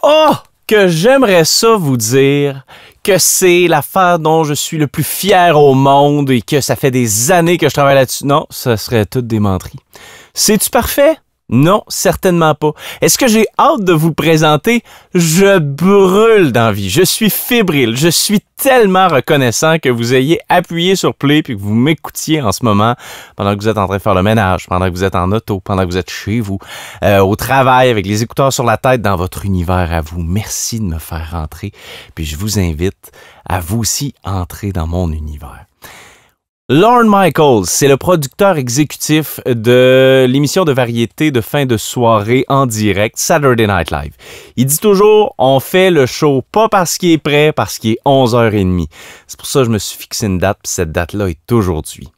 Oh, que j'aimerais ça vous dire que c'est l'affaire dont je suis le plus fier au monde et que ça fait des années que je travaille là-dessus. Non, ça serait toute des menteries. C'est-tu parfait? Non, certainement pas. Est-ce que j'ai hâte de vous le présenter? Je brûle d'envie. Je suis fébrile. Je suis tellement reconnaissant que vous ayez appuyé sur play puis que vous m'écoutiez en ce moment pendant que vous êtes en train de faire le ménage, pendant que vous êtes en auto, pendant que vous êtes chez vous, au travail, avec les écouteurs sur la tête, dans votre univers à vous. Merci de me faire rentrer. Puis je vous invite à vous aussi entrer dans mon univers. Lorne Michaels, c'est le producteur exécutif de l'émission de variété de fin de soirée en direct Saturday Night Live. Il dit toujours, on fait le show pas parce qu'il est prêt, parce qu'il est 11h30. C'est pour ça que je me suis fixé une date, puis cette date-là est aujourd'hui.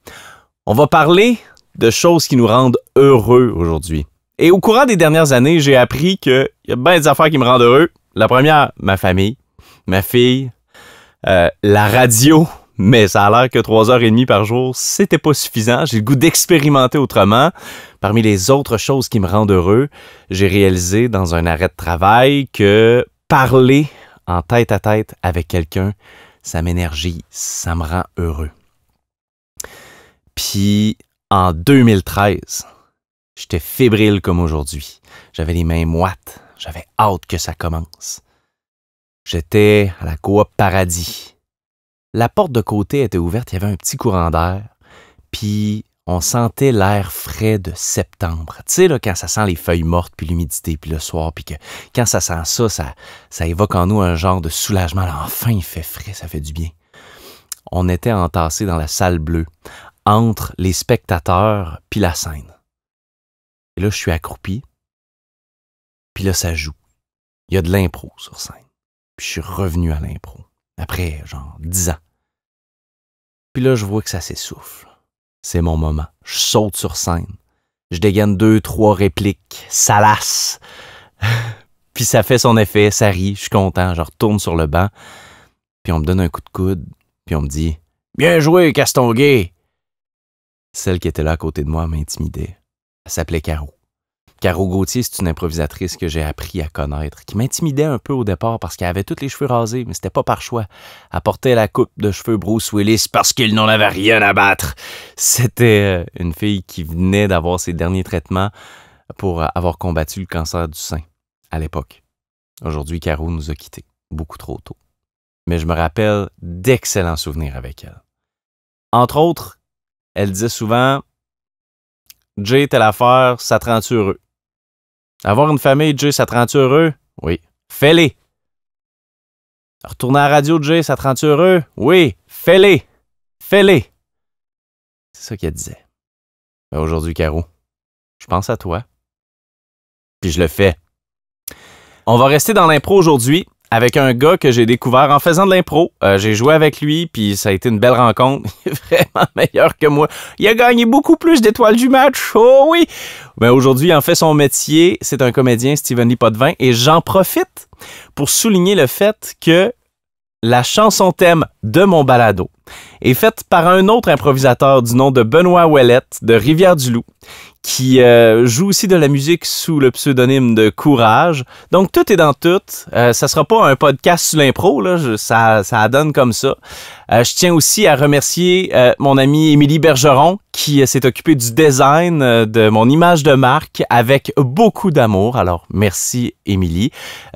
On va parler de choses qui nous rendent heureux aujourd'hui. Et au courant des dernières années, j'ai appris qu'il y a bien des affaires qui me rendent heureux. La première, ma famille, ma fille, la radio. Mais ça a l'air que 3h30 par jour, c'était pas suffisant. J'ai le goût d'expérimenter autrement. Parmi les autres choses qui me rendent heureux, j'ai réalisé dans un arrêt de travail que parler en tête à tête avec quelqu'un, ça m'énergie, ça me rend heureux. Puis en 2013, j'étais fébrile comme aujourd'hui. J'avais les mains moites, j'avais hâte que ça commence. J'étais à la Coop Paradis. La porte de côté était ouverte, il y avait un petit courant d'air, puis on sentait l'air frais de septembre. Tu sais, là, quand ça sent les feuilles mortes, puis l'humidité, puis le soir, puis que quand ça sent ça évoque en nous un genre de soulagement. Là, enfin, il fait frais, ça fait du bien. On était entassés dans la salle bleue, entre les spectateurs puis la scène. Et là, je suis accroupi, puis là, ça joue. Il y a de l'impro sur scène. Puis je suis revenu à l'impro. Après, genre, 10 ans. Puis là, je vois que ça s'essouffle. C'est mon moment. Je saute sur scène. Je dégaine 2-3 répliques. Ça lasse. Puis ça fait son effet. Ça rit. Je suis content. Je retourne sur le banc. Puis on me donne un coup de coude. Puis on me dit « Bien joué, Castonguay! » Celle qui était là à côté de moi m'intimidait. Elle s'appelait Caro. Caro Gauthier, c'est une improvisatrice que j'ai appris à connaître, qui m'intimidait un peu au départ parce qu'elle avait tous les cheveux rasés, mais c'était pas par choix. Elle portait la coupe de cheveux Bruce Willis parce qu'il n'en avait rien à battre. C'était une fille qui venait d'avoir ses derniers traitements pour avoir combattu le cancer du sein à l'époque. Aujourd'hui, Caro nous a quittés, beaucoup trop tôt. Mais je me rappelle d'excellents souvenirs avec elle. Entre autres, elle disait souvent « Jay, telle affaire, ça te rend-tu heureux? » Avoir une famille, Jay, ça te rend-tu heureux? Oui. Fais-les. Retourner à la radio, Jay, ça te rend-tu heureux? Oui. Fais-les. Fais-les. C'est ça qu'elle disait. Ben aujourd'hui, Caro, je pense à toi. Puis je le fais. On va rester dans l'impro aujourd'hui avec un gars que j'ai découvert en faisant de l'impro. J'ai joué avec lui, puis ça a été une belle rencontre. Il est vraiment meilleur que moi. Il a gagné beaucoup plus d'étoiles du match. Oh oui! Mais aujourd'hui, il en fait son métier. C'est un comédien, Steven Lee Potvin. Et j'en profite pour souligner le fait que la chanson thème de mon balado est faite par un autre improvisateur du nom de Benoît Ouellette de Rivière-du-Loup, qui joue aussi de la musique sous le pseudonyme de Courage. Donc, tout est dans tout. Ça sera pas un podcast sur l'impro, là. Ça donne comme ça. Je tiens aussi à remercier mon amie Émilie Bergeron, qui s'est occupée du design de mon image de marque avec beaucoup d'amour. Alors, merci Émilie.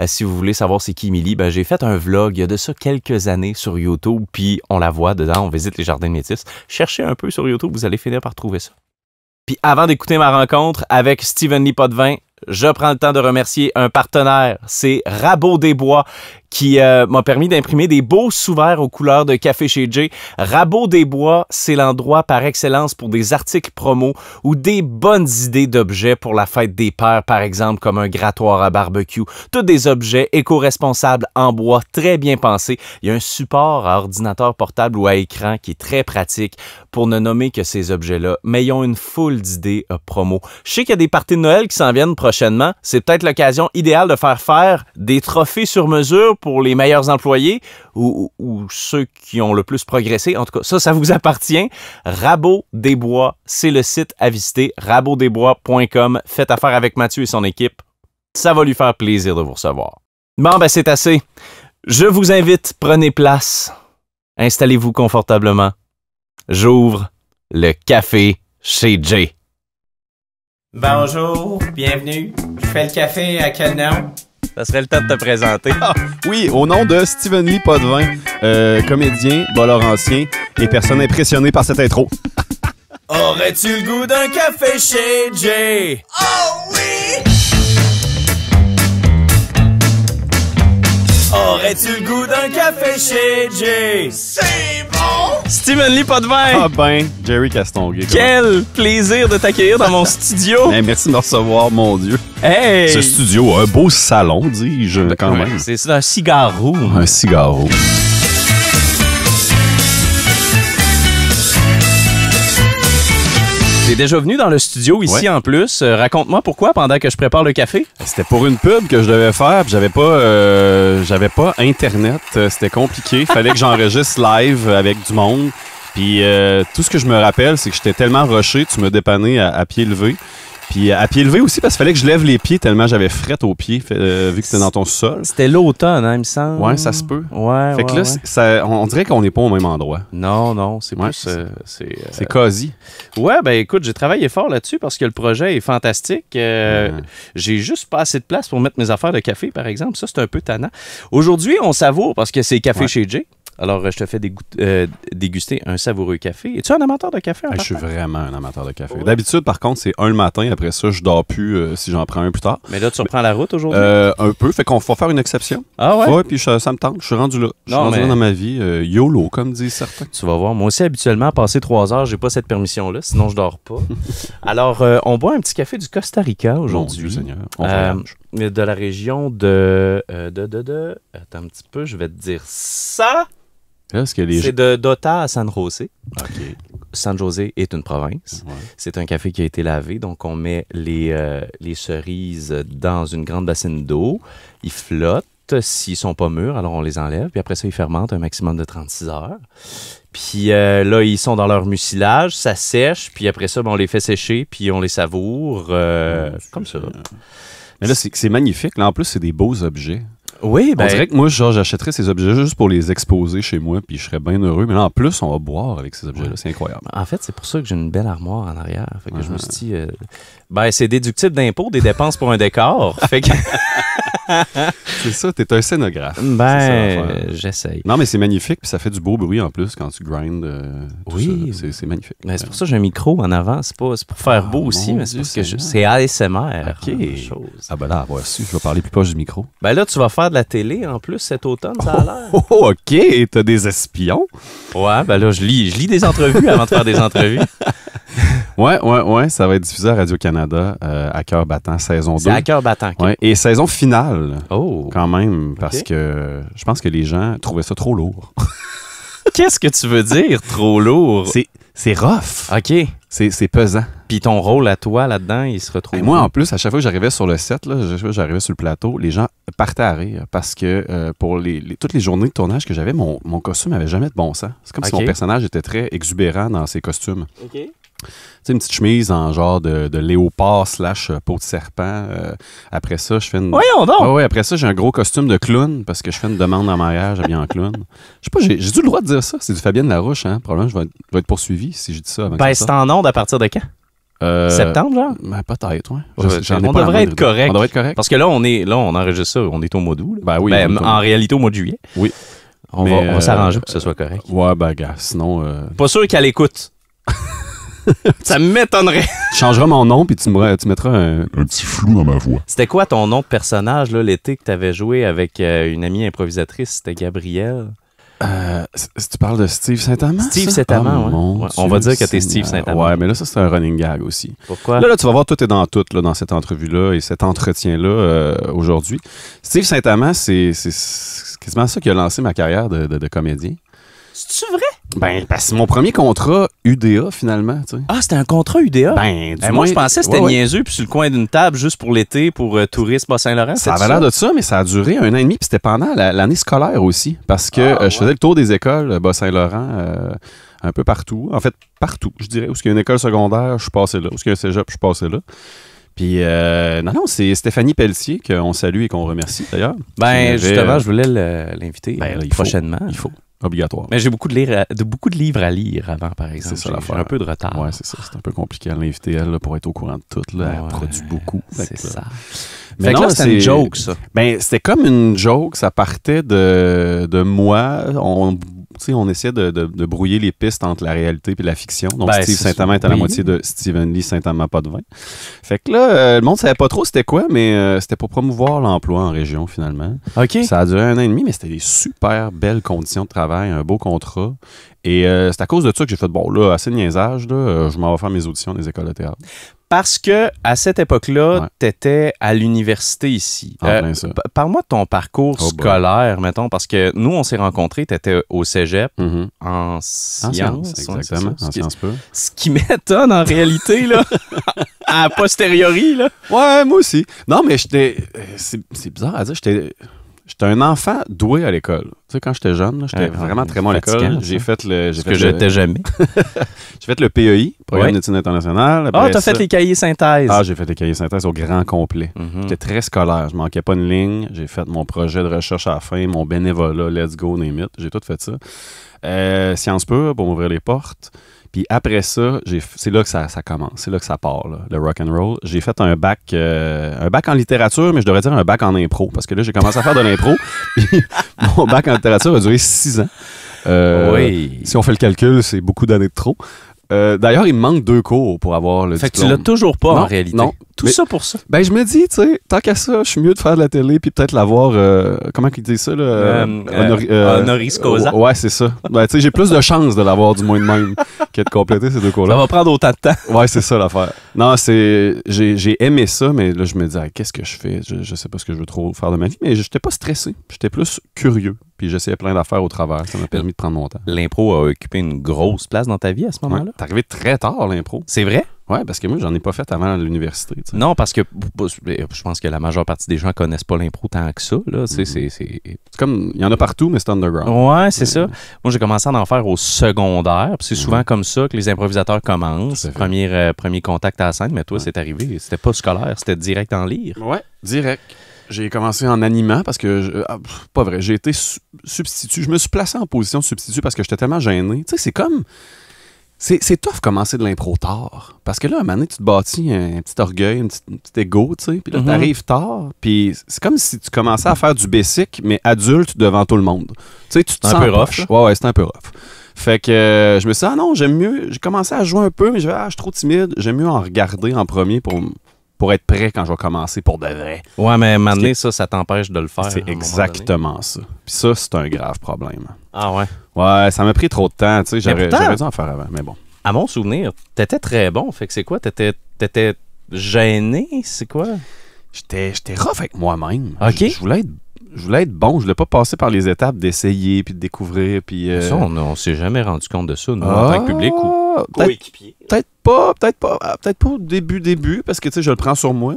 Si vous voulez savoir c'est qui Émilie, ben, j'ai fait un vlog il y a de ça quelques années sur YouTube, puis on la voit dedans, on visite les jardins de Métis. Cherchez un peu sur YouTube, vous allez finir par trouver ça. Puis avant d'écouter ma rencontre avec Steven Lee Potvin, je prends le temps de remercier un partenaire, c'est Rabot des Bois, qui m'a permis d'imprimer des beaux sous-verts aux couleurs de Café chez Jay. Rabot des Bois, c'est l'endroit par excellence pour des articles promo ou des bonnes idées d'objets pour la fête des pères, par exemple, comme un grattoir à barbecue. Tous des objets éco-responsables en bois, très bien pensés. Il y a un support à ordinateur portable ou à écran qui est très pratique pour ne nommer que ces objets-là. Mais ils ont une foule d'idées promo. Je sais qu'il y a des parties de Noël qui s'en viennent prochainement. C'est peut-être l'occasion idéale de faire des trophées sur mesure pour les meilleurs employés ou ceux qui ont le plus progressé. En tout cas, ça vous appartient. Rabot des Bois, c'est le site à visiter. rabotdesbois.com. Faites affaire avec Mathieu et son équipe. Ça va lui faire plaisir de vous recevoir. Bon, ben c'est assez. Je vous invite, prenez place. Installez-vous confortablement. J'ouvre le café chez Jay. Bonjour, bienvenue. Je fais le café à quel nom? Ça serait le temps de te présenter. Ah, oui, au nom de Steven Lee Potvin, comédien, bas-laurentien et personne impressionnée par cette intro. Aurais-tu le goût d'un café chez Jay? Oh oui! Aurais-tu le goût d'un café chez Jay? C'est bon! Steven Lee Potvin! Ah ben, Jerry Castonguay. Quel plaisir de t'accueillir dans mon studio! Hey, merci de me recevoir, mon Dieu. Hey! Ce studio, un beau salon, dis-je, quand même. C'est un cigarro. Un cigarro. T'es déjà venu dans le studio ici en plus. Raconte-moi pourquoi pendant que je prépare le café. C'était pour une pub que je devais faire, puis j'avais pas Internet. C'était compliqué. Fallait que j'enregistre live avec du monde. Puis tout ce que je me rappelle, c'est que j'étais tellement rushé, tu me dépannais à pied levé. Puis à pied levé aussi, parce qu'il fallait que je lève les pieds tellement j'avais fret aux pieds, vu que c'était dans ton sol. C'était l'automne, hein, il me semble. Ouais, ça se peut. Ouais, fait que là, ça, on dirait qu'on n'est pas au même endroit. Non, c'est Ouais, plus... c'est cosy. Ouais, ben écoute, j'ai travaillé fort là-dessus parce que le projet est fantastique. J'ai juste pas assez de place pour mettre mes affaires de café, par exemple. Ça, c'est un peu tannant. Aujourd'hui, on savoure parce que c'est café chez Jay. Alors, je te fais déguster un savoureux café. Es-tu un amateur de café? Je suis vraiment un amateur de café. Ouais. D'habitude, par contre, c'est un le matin. Après ça, je dors plus si j'en prends un plus tard. Mais là, tu reprends la route aujourd'hui? Un peu. Fait qu'on va faire une exception. Ah ouais? Ouais, puis ça me tente. Je suis rendu là. Je suis rendu là dans ma vie. YOLO, comme disent certains. Tu vas voir. Moi aussi, habituellement, passer 3 heures, j'ai pas cette permission-là. Sinon, je dors pas. Alors, on boit un petit café du Costa Rica aujourd'hui. Mon Dieu Seigneur. On voyage. De la région de... Attends un petit peu, je vais te dire ça. C'est de Dota à San José. OK. San José est une province. Ouais. C'est un café qui a été lavé, donc on met les cerises dans une grande bassine d'eau. Ils flottent. S'ils sont pas mûrs, alors on les enlève. Puis après ça, ils fermentent un maximum de 36 heures. Puis là, ils sont dans leur mucilage, ça sèche. Puis après ça, on les fait sécher, puis on les savoure comme ça. Mais là, c'est magnifique. Là, en plus, c'est des beaux objets. Oui, ben... On dirait que moi, genre, j'achèterais ces objets juste pour les exposer chez moi, puis je serais bien heureux. Mais là, en plus, on va boire avec ces objets-là. C'est incroyable. En fait, c'est pour ça que j'ai une belle armoire en arrière. Fait que je me suis dit, c'est déductible d'impôt, des dépenses pour un décor. Fait que... C'est ça, t'es un scénographe. J'essaye. Non, mais c'est magnifique, puis ça fait du beau bruit en plus quand tu grindes. Oui. C'est magnifique. Mais c'est pour ça que j'ai un micro en avant. C'est pour faire beau aussi, mais c'est parce que c'est ASMR. OK. Ah ben là, avoir su, je vais parler plus proche du micro. Ben là, tu vas faire de la télé en plus cet automne, ça a l'air. Oh, OK. T'as des espions? Ouais, ben là, je lis des entrevues avant de faire des entrevues. Ouais. Ça va être diffusé à Radio-Canada à cœur battant, saison 2. C'est à cœur battant. Ouais. Et saison finale, quand même, parce OK. que je pense que les gens trouvaient ça trop lourd. Qu'est-ce que tu veux dire, trop lourd? C'est rough. OK. C'est pesant. Puis ton rôle à toi là-dedans, il se retrouve. Et moi, en plus, à chaque fois que j'arrivais sur le set, j'arrivais sur le plateau, les gens partaient à rire parce que pour toutes les journées de tournage que j'avais, mon costume n'avait jamais de bon sens. C'est comme si mon personnage était très exubérant dans ses costumes. OK. Tu sais, une petite chemise en genre de léopard / peau de serpent. Après ça, je fais une... Voyons donc! Ouais, après ça, j'ai un gros costume de clown parce que je fais une demande en mariage habillé en clown. Je sais pas, j'ai-tu le droit de dire ça? C'est du Fabienne Larouche, hein? Probablement, je vais être poursuivi si je dis ça avant que ça c'est en ondes à partir de quand? Septembre, genre? Ben, peut-être, ouais. On devrait être correct. On devrait être correct. Parce que là, on enregistre ça, on est au mois d'août. Ben oui. En réalité, au mois de juillet. Oui. On va s'arranger pour que ce soit correct. Ouais, ben, gars, sinon... Pas sûr qu'elle écoute. Ça m'étonnerait. Tu changeras mon nom puis tu mettras un petit flou dans ma voix. C'était quoi ton nom de personnage là, l'été que tu avais joué avec une amie improvisatrice? C'était Gabrielle. Tu parles de Steve Saint-Amand? Steve Saint-Amand, ouais. On va dire que t'es Steve Saint-Amand. Ouais, mais là, ça, c'est un running gag aussi. Pourquoi? Là, tu vas voir, tout est dans tout là, dans cette entrevue-là et cet entretien-là aujourd'hui. Steve Saint-Amand, c'est quasiment ça qui a lancé ma carrière de comédien. C'est-tu vrai? Ben, parce que c'est mon premier contrat UDA, finalement, tu sais. Ah, c'était un contrat UDA? Ben, moi, je pensais que c'était niaiseux, puis sur le coin d'une table, juste pour l'été, pour Tourisme Bas-Saint-Laurent. Ça avait l'air de ça, mais ça a duré 1 an et demi, puis c'était pendant l'année scolaire aussi, parce que je faisais le tour des écoles Bas-Saint-Laurent un peu partout. En fait, partout, je dirais. Où il y a une école secondaire, je suis passé là. Où il y a un cégep, je suis passé là. Puis, non, c'est Stéphanie Pelletier qu'on salue et qu'on remercie d'ailleurs. Ben, Qui justement, avait, je voulais l'inviter ben, là, il prochainement. Il faut, obligatoire. Mais j'ai beaucoup de livres à lire avant, par exemple. C'est ça J'ai l'affaire. un peu de retard. Ouais, c'est ça. C'est un peu compliqué à l'inviter, elle, là, pour être au courant de tout. Là. Elle Ouais, produit beaucoup. C'est Fait que, ça. Mais Fait que non, là, c'était une joke, ça. Ben, c'était comme une joke. Ça partait de moi. On essayait de brouiller les pistes entre la réalité et la fiction. Donc, Ben, Steve c'est Saint-Amand est à la oui. moitié de Stephen Lee Saint-Amand pas de vin. Fait que là, le monde savait pas trop c'était quoi, mais c'était pour promouvoir l'emploi en région, finalement. OK. Ça a duré 1 an et demi, mais c'était des super belles conditions de travail, un beau contrat. Et c'est à cause de ça que j'ai fait, bon, là, assez de niaisage, là, je m'en vais faire mes auditions des écoles de théâtre. Parce que à cette époque-là, Ouais. tu étais à l'université ici. En plein ça. Parle-moi de ton parcours Oh boy. scolaire, mettons, parce que nous, on s'est rencontrés, tu étais au cégep Mhm. en En sciences. sciences, ouais, c'est exactement. ça. En sciences pures. Ce qui m'étonne en réalité, là, à posteriori, là. Ouais, moi aussi. Non, mais c'est bizarre à dire. J'étais un enfant doué à l'école. Tu sais, quand j'étais jeune, là, j'étais Ouais, vraiment très bon à fatigant, l'école. ça. J'ai fait le. Ce que j'étais jamais. J'ai fait le PEI, Programme Ouais. d'études internationales. Ah, Après t'as ça- fait les cahiers synthèse. Ah, j'ai fait les cahiers synthèse au grand complet. Mhm. J'étais très scolaire. Je manquais pas une ligne. J'ai fait mon projet de recherche à la fin, mon bénévolat, let's go, name it. J'ai tout fait ça. Sciences pures pour m'ouvrir les portes. Puis après ça, c'est là que ça commence. C'est là que ça part, là, le rock and roll. J'ai fait un bac en littérature, mais je devrais dire un bac en impro. Parce que là, j'ai commencé à faire de l'impro. Puis mon bac en littérature a duré 6 ans. Oui. Si on fait le calcul, c'est beaucoup d'années de trop. D'ailleurs, il me manque 2 cours pour avoir le Fait que tu diplôme. l'as toujours pas en Non, réalité. non. Tout Mais- ça pour ça. Ben, je me dis, tu sais, tant qu'à ça, je suis mieux de faire de la télé puis peut-être l'avoir, comment qu'ils disent ça, là? Honoris causa. Ouais, c'est ça. Ben, tu sais, j'ai plus de chances de l'avoir du moins de même que de compléter ces 2 Ça cours-là. va prendre autant de temps. Ouais, c'est ça l'affaire. Non, j'ai aimé ça, mais là, je me dis, ah, qu'est-ce que je fais? Je sais pas ce que je veux trop faire de ma vie, mais j'étais pas stressé. J'étais plus curieux. Puis j'essayais plein d'affaires au travers. Ça m'a permis de prendre mon temps. L'impro a occupé une grosse place dans ta vie à ce Ouais. moment-là. T'es arrivé très tard, l'impro. C'est vrai? Ouais, parce que moi, j'en ai pas fait avant l'université. tu sais. Non, parce que je pense que la majeure partie des gens connaissent pas l'impro tant que ça. Là. C'est comme, il y en a partout, mais c'est underground. Ouais, c'est ça. Moi, j'ai commencé à en faire au secondaire. Puis c'est souvent comme ça que les improvisateurs commencent. Tout à fait. Premier contact à la scène, mais toi, c'est arrivé. C'était pas scolaire, c'était direct en lire. Ouais, direct. J'ai commencé en animant parce que, pas vrai, j'ai été substitut. Je me suis placé en position de substitut parce que j'étais tellement gêné. Tu sais, c'est comme... C'est tough commencer de l'impro tard. Parce que là, à un moment donné, tu te bâtis un petit orgueil, un petit ego, tu sais. Puis là, Mhm. t'arrives tard. Puis c'est comme si tu commençais à faire du basic, mais adulte devant tout le monde. Tu sais, tu te Un sens peu rough, poche. là. Ouais, c'est un peu rough. Fait que je me suis dit, ah non, j'aime mieux. J'ai commencé à jouer un peu, mais je suis trop timide. J'aime mieux en regarder en premier pour être prêt quand je vais commencer pour de vrai. Ouais, mais à un moment donné, ça t'empêche de le faire. à un C'est moment donné. exactement ça. Puis ça, c'est un grave problème. Ah ouais. Ouais, ça m'a pris trop de temps. Tu sais, j'aurais pourtant- dû en faire avant, mais bon. À mon souvenir, t'étais très bon. Fait que c'est quoi? T'étais gêné? C'est quoi? J'étais rough avec moi-même. OK. Je voulais être bon. Je voulais pas passer par les étapes d'essayer puis de découvrir. Puis, Ça, on s'est jamais rendu compte de ça, nous, en tant que public ou peut-être, coéquipier. peut-être pas au début, parce que tu sais, je le prends sur moi.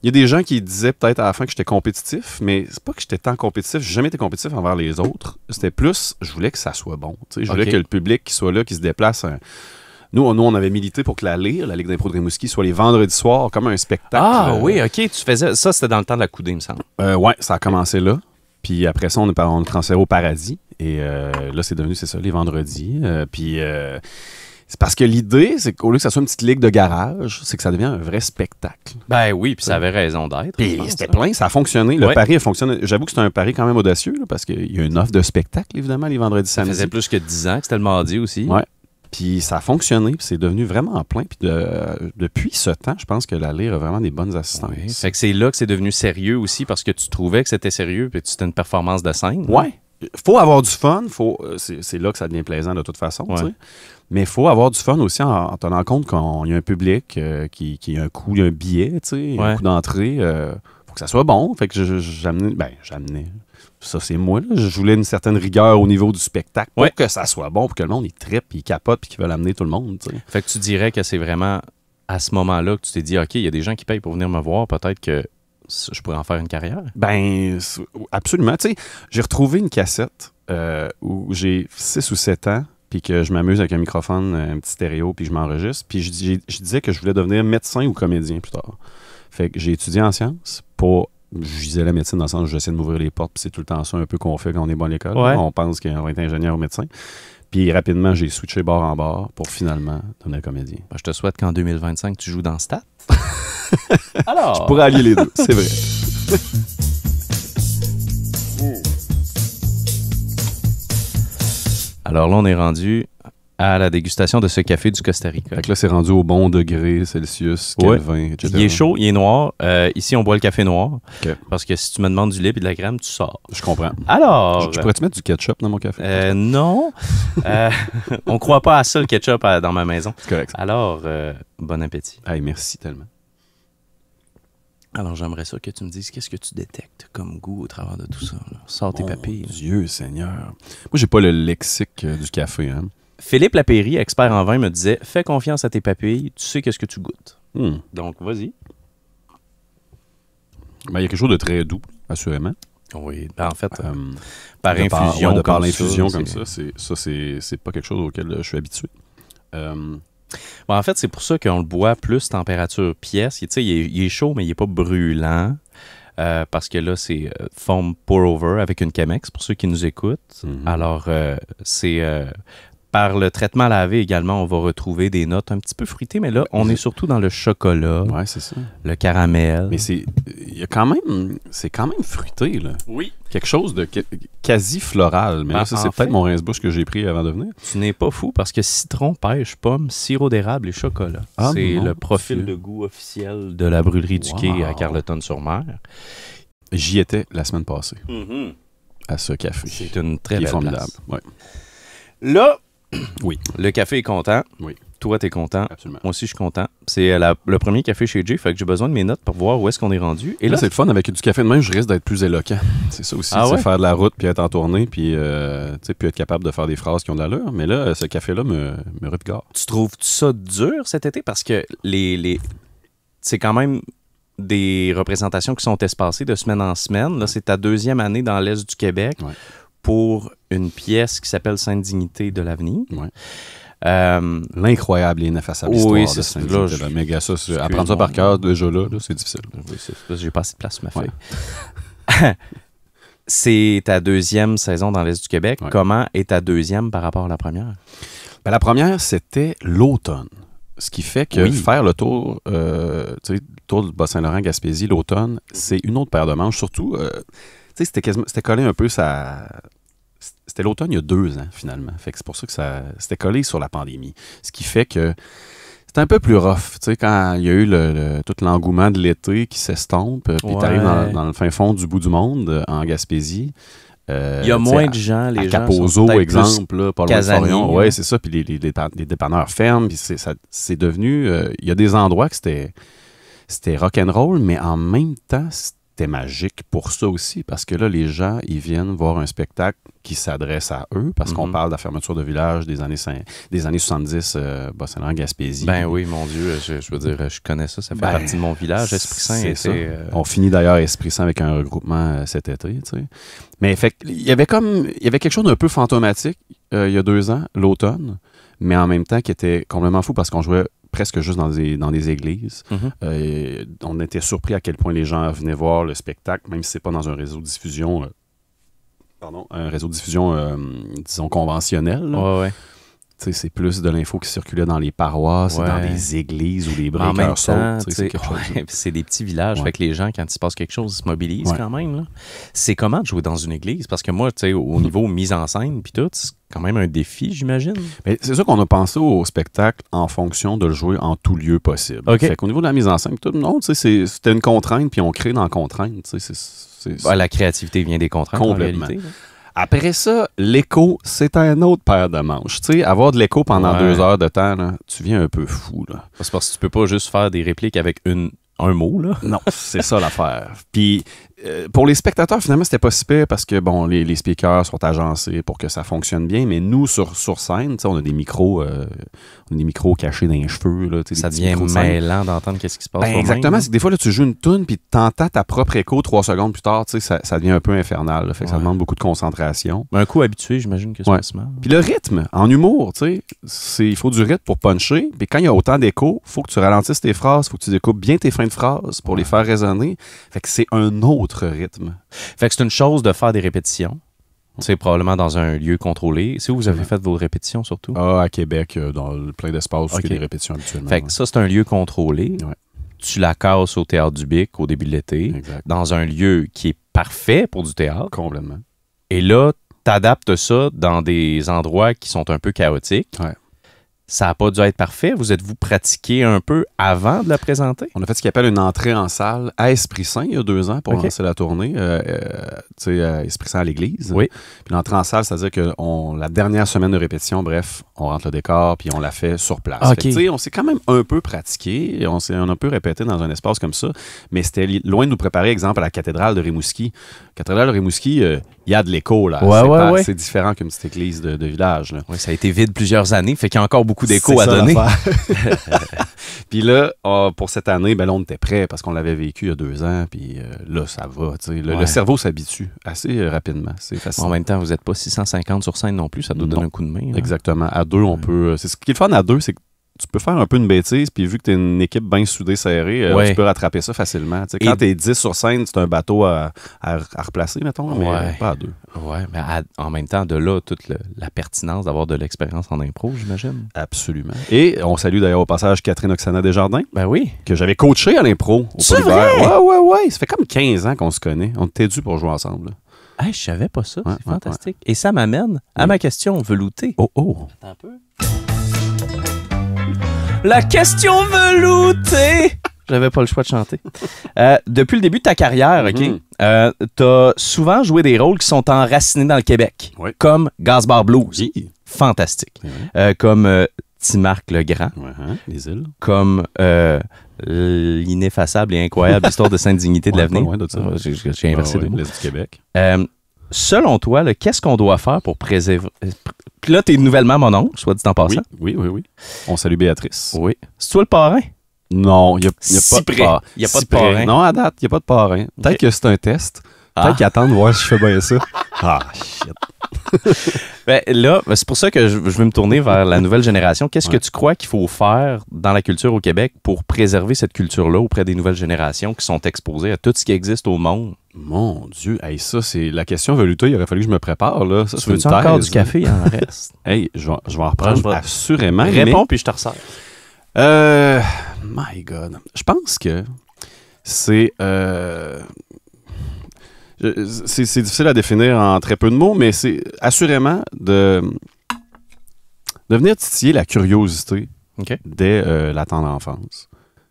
Il y a des gens qui disaient peut-être à la fin que j'étais compétitif, mais c'est pas que j'étais tant compétitif. J'ai jamais été compétitif envers les autres. C'était plus, je voulais que ça soit bon. Tu sais, je voulais OK. que le public qui soit là, qui se déplace. Nous, on avait milité pour que la Ligue d'impro de Rimouski, soit les vendredis soirs, comme un spectacle. Ah oui, OK. Tu faisais ça, c'était dans le temps de la coudée, il me semble. Ouais, ça a commencé là. Puis après ça, on est transféré au Paradis. Et là, c'est devenu, c'est ça, les vendredis. C'est parce que l'idée, c'est qu'au lieu que ça soit une petite ligue de garage, c'est que ça devient un vrai spectacle. Ben oui, puis ça avait raison d'être. je Puis pense, c'était hein. plein, ça a fonctionné. Le Ouais. pari a fonctionné. J'avoue que c'est un pari quand même audacieux, là, parce qu'il y a une offre de spectacle, évidemment, les vendredis, Ça samedis. faisait plus que 10 ans que c'était le mardi aussi. Ouais. Puis ça a fonctionné, puis c'est devenu vraiment plein. Puis depuis ce temps, je pense que la Lyre a vraiment des bonnes assistantes. Oui. Fait que c'est là que c'est devenu sérieux aussi parce que tu trouvais que c'était sérieux puis que c'était une performance de scène. Ouais. Faut avoir du fun. C'est là que ça devient plaisant de toute façon. Ouais. Tu sais. Mais il faut avoir du fun aussi en tenant compte qu'il y a un public qui a un coût, il y a un billet, tu sais, Ouais. un coût d'entrée. Faut que ça soit bon. Fait que j'amenais. Ça, c'est moi. Là. Je voulais une certaine rigueur au niveau du spectacle pour Ouais. que ça soit bon, pour que le monde il trippe, il capote, puis qu'il veut amener tout le monde. Tu sais. Fait que tu dirais que c'est vraiment à ce moment-là que tu t'es dit, OK, il y a des gens qui payent pour venir me voir, peut-être que je pourrais en faire une carrière. Absolument. Tu sais, j'ai retrouvé une cassette où j'ai 6 ou 7 ans puis que je m'amuse avec un microphone, un petit stéréo, puis je m'enregistre. Puis je disais que je voulais devenir médecin ou comédien plus tard. Fait que j'ai étudié en sciences pour... Je visais la médecine dans le sens où j'essaie de m'ouvrir les portes, puis c'est tout le temps ça un peu qu'on fait quand on est bon à l'école. Ouais. On pense qu'on va être ingénieur ou médecin. Puis rapidement, j'ai switché bord en bord pour finalement devenir comédien. Ben, je te souhaite qu'en 2025, tu joues dans Stat. Alors, Je pourrais allier les deux, c'est vrai. alors là, on est rendu à la dégustation de ce café du Costa Rica. Fait que là, c'est rendu au bon degré, Celsius, Ouais. Kelvin, etc. Il est chaud, il est noir. Ici, on boit le café noir. Ok. Parce que si tu me demandes du lait et de la crème, tu sors. Je comprends. Alors, Je pourrais-tu mettre du ketchup dans mon café? non. On croit pas à ça, le ketchup, dans ma maison. C'est correct. Alors, bon appétit. Hey, merci tellement. Alors, j'aimerais ça que tu me dises qu'est-ce que tu détectes comme goût au travers de tout ça. Là. Sors tes Mon papilles. Dieu Seigneur. Moi, j'ai pas le lexique du café. Hein. Philippe Lapéry, expert en vin, me disait « Fais confiance à tes papilles, tu sais qu'est-ce que tu goûtes. Hmm. » Donc, vas-y. Ben, il y a quelque chose de très doux, assurément. Oui, ben, en fait, Euh, par de par- infusion, ouais, de par comme l'infusion ça, comme c'est- ça, c'est pas quelque chose auquel je suis habitué. Bon, en fait, c'est pour ça qu'on le boit plus température pièce. Tu sais, il est chaud, mais il n'est pas brûlant. Parce que là, c'est foam pour-over avec une Chemex, pour ceux qui nous écoutent. Mhm. Alors, c'est... par le traitement lavé également, on va retrouver des notes un petit peu fruitées, mais là, on est surtout dans le chocolat, Ouais, c'est ça. le caramel. Mais c'est quand même fruité, là. Oui. Quelque chose de quasi floral. Mais là, ça, En c'est fait- peut-être mon rince-bouche que j'ai pris avant de venir. Tu n'es pas fou parce que citron, pêche, pomme, sirop d'érable et chocolat. Ah, c'est mon le profil Dieu. de goût officiel de la brûlerie du Quai à Wow. Carleton-sur-Mer. J'y étais la semaine passée, à ce café. C'est une très qui est belle formidable. place. Ouais. Là, Oui. le café est content. Oui. Toi, t'es content. Absolument. Moi aussi, je suis content. C'est le premier café chez Jay, fait que j'ai besoin de mes notes pour voir où est-ce qu'on est rendu. Et Et là, là, c'est le fun. Avec du café de même, je risque d'être plus éloquent. C'est ça aussi. Ah c'est ouais? faire de la route, puis être en tournée, puis, puis être capable de faire des phrases qui ont de l'allure. Mais là, ce café-là me regarde. tu trouves ça dur cet été? Parce que c'est quand même des représentations qui sont espacées de semaine en semaine. Là, c'est ta deuxième année dans l'Est du Québec Ouais. pour une pièce qui s'appelle Sainte-Dignité de l'avenir. Ouais. Euh, L'incroyable et ineffaçable Oui, histoire de c'est- Saint-Denis. là, de la méga, ça, excuse-moi. apprendre ça par cœur déjà là, c'est difficile. oui, c'est parce que j'ai pas assez de place sur ma Ouais. feuille. C'est ta deuxième saison dans l'Est du Québec. Ouais. Comment est ta deuxième par rapport à la première? Ben, la première, c'était l'automne. Ce qui fait que Oui. faire le tour, le tour du Bas-Saint-Laurent-Gaspésie l'automne, c'est une autre paire de manches. Surtout, c'était collé un peu C'était l'automne il y a 2 ans, finalement. Fait que c'est pour ça que c'était collé sur la pandémie. Ce qui fait que c'était un peu plus rough. Tu sais, quand il y a eu tout l'engouement de l'été qui s'estompe, puis Ouais. tu arrives dans le fin fond du bout du monde, en Gaspésie. Il y a moins de gens, À les gens Capozo, sont peut-être exemple, là, pas loin de casaniers, Forion. hein. Oui, c'est ça. Puis les dépanneurs ferment. Puis c'est devenu... Il y a des endroits que c'était rock'n'roll, mais en même temps, c'était magique pour ça aussi. Parce que là, les gens, ils viennent voir un spectacle qui s'adresse à eux. Parce qu'on Mhm. parle de la fermeture de village des années 70, Bas-Saint-Laurent-Gaspésie. Ben oui, mon Dieu, je veux dire, je connais ça, ça fait Ben, partie de mon village. Esprit Saint c'est était... ça. On finit d'ailleurs Esprit Saint avec un regroupement cet été, tu sais. Mais fait, il y avait quelque chose d'un peu fantomatique il y a 2 ans, l'automne, mais en même temps qui était complètement fou parce qu'on jouait presque juste dans des églises. Mhm. On était surpris à quel point les gens venaient voir le spectacle, même si c'est pas dans un réseau de diffusion, disons, conventionnel. Là. Ouais, ouais. Tu sais, c'est plus de l'info qui circulait dans les paroisses, Ouais. dans des églises où les Mais en même breakers temps, sautent. Tu sais, tu c'est sais, quelque chose. ouais, puis c'est des petits villages, Ouais. fait que les gens, quand il se passe quelque chose, ils se mobilisent Ouais. quand même. Là. C'est comment de jouer dans une église? Parce que moi, tu sais, au niveau mise en scène puis tout, c'est quand même un défi, j'imagine. Mais c'est sûr qu'on a pensé au spectacle en fonction de le jouer en tout lieu possible. OK. Fait qu'au niveau de la mise en scène, tout, non, tu sais, c'était une contrainte, puis on crée dans la contrainte. Tu sais, Ben, la créativité vient des contraintes, en Complètement. réalité. là. Après ça, l'écho, c'est un autre paire de manches. Tu sais, avoir de l'écho pendant Ouais. 2 heures de temps, là, tu viens un peu fou. Là. C'est parce que tu peux pas juste faire des répliques avec un mot, là. Non, c'est ça l'affaire. Puis pour les spectateurs, finalement, c'était pas si pire parce que, bon, les speakers sont agencés pour que ça fonctionne bien, mais nous, sur scène, on a des micros cachés dans les cheveux. Là, ça devient mêlant d'entendre qu'est-ce qui se passe. Exactement. C'est que des fois, là, tu joues une toune puis t'entends ta propre écho 3 secondes plus tard, ça devient un peu infernal. Là, fait que ça demande beaucoup de concentration. Un coup habitué, j'imagine que c'est pas si mal. Puis le rythme, en humour, il faut du rythme pour puncher. Puis quand il y a autant d'écho, il faut que tu ralentisses tes phrases, il faut que tu découpes bien tes fins de phrases pour les faire résonner. Fait que c'est un autre rythme. Fait que c'est une chose de faire des répétitions. C'est probablement dans un lieu contrôlé. C'est où vous avez fait vos répétitions surtout? À Québec, dans plein d'espaces où il y a des répétitions habituellement. Fait que ça, c'est un lieu contrôlé. Ouais. Tu la casses au Théâtre du Bic au début de l'été. Exact. Dans un lieu qui est parfait pour du théâtre. Complètement. Et là, t'adaptes ça dans des endroits qui sont un peu chaotiques. Ouais. Ça n'a pas dû être parfait. Vous êtes-vous pratiqué un peu avant de la présenter? On a fait ce qu'on appelle une entrée en salle à Esprit Saint il y a 2 ans pour lancer la tournée. Esprit Saint à l'église. Oui. Puis l'entrée en salle, c'est-à-dire que la dernière semaine de répétition, bref, on rentre le décor puis on la fait sur place. Okay. Fait que, on s'est quand même un peu pratiqué. On a un peu répété dans un espace comme ça. Mais c'était loin de nous préparer, exemple, à la cathédrale de Rimouski. La cathédrale de Rimouski, il y a de l'écho. Là. C'est différent qu'une petite église de village. Là. Oui, ça a été vide plusieurs années. Fait qu'il y a encore beaucoup d'écho à donner. Puis là, pour cette année, là, on était prêts parce qu'on l'avait vécu il y a 2 ans. Puis là, ça va. Le cerveau s'habitue assez rapidement. C'est facile. En même temps, vous n'êtes pas 650 sur scène non plus. Ça doit donner un coup de main. Exactement. À 2, on peut... C'est ce qui est le fun à 2, c'est que tu peux faire un peu une bêtise, puis vu que tu es une équipe bien soudée, serrée, tu peux rattraper ça facilement. Quand tu es 10 sur scène, c'est un bateau à replacer, mettons, mais pas à 2. Oui, mais en même temps, de là, toute la pertinence d'avoir de l'expérience en impro, j'imagine. Absolument. Et on salue d'ailleurs au passage Catherine Oksana Desjardins. Ben oui. Que j'avais coaché à l'impro au Polyvert. Ouais. Ça fait comme 15 ans qu'on se connaît. On était dû pour jouer ensemble. Hey, je savais pas ça. C'est fantastique. Et ça m'amène à ma question veloutée. Oh. Attends un peu. La question veloutée! J'avais pas le choix de chanter. Depuis le début de ta carrière, t'as souvent joué des rôles qui sont enracinés dans le Québec. Oui. Comme Gazbar Blues. Oui. Fantastique. Comme Timarc le Grand. Les îles. Comme l'ineffaçable et incroyable histoire de Sainte-Dignité de l'avenir. J'ai inversé deux mots. L'Est du Québec. Selon toi, qu'est-ce qu'on doit faire pour préserver... Puis là, t'es nouvellement mon oncle, soit dit en passant. Oui. On salue Béatrice. Oui. C'est toi le parrain? Non, il n'y a pas de parrain. Il n'y a pas de parrain. Non, à date, il n'y a pas de parrain. Peut-être que c'est un test. Peut-être qu'ils attendent de voir si je fais bien ça. Shit. Là, c'est pour ça que je veux me tourner vers la nouvelle génération. Qu'est-ce que tu crois qu'il faut faire dans la culture au Québec pour préserver cette culture-là auprès des nouvelles générations qui sont exposées à tout ce qui existe au monde? Mon Dieu, ça, c'est la question veloutée. Il aurait fallu que je me prépare. Là. Ça, tu veux-tu encore du café? Il en reste. Je vais en reprendre assurément. Réponds, puis je te ressors. My God. Je pense que c'est difficile à définir en très peu de mots, mais c'est assurément de venir titiller la curiosité dès la tendre enfance.